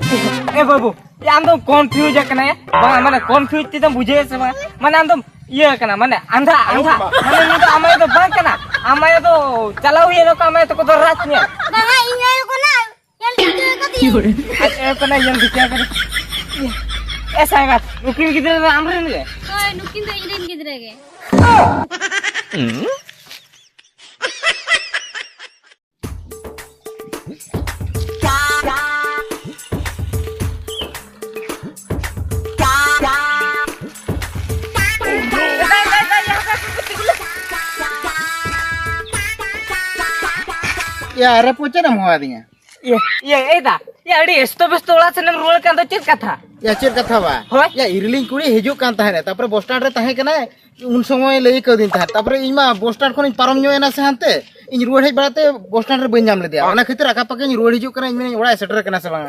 ए बाबू ये आम तो कन्फ्यूज करना है बा माने कन्फ्यूज ती तो बुझे से बा माने आम तो ये करना माने अंधा अंधा माने नहीं तो आमाय तो बांग करना आमाय तो चलाओ ये लोग आमाय तो को तो रात में बाबा इंगा को ना यार लिखते का दियो ए करना ये क्या करे ऐसा है बात नुकिन किधर आम रे ने ओए नुकिन तो इलेन किधर गे या अरे पूछे ना मुआ दिया ये एदा ये अड़ी एस्तो बेस्तो ओला से नम रोल कांदो चेत कथा या चेर कथा बा होय या इरलिंग कुड़ी हिजु कान ताहे तापर बस स्टैंड रे ताहे कना उन समय लई क दिन ताहे तापर इमा बस स्टैंड खन पारम न्यो एना से हनते इन रुवाड़ हेज बाते बस स्टैंड रे बन जाम ले दिया ओना खातिर आका पाके इन रुवाड़ हिजु कना इन ओड़ा सेटर कना से बा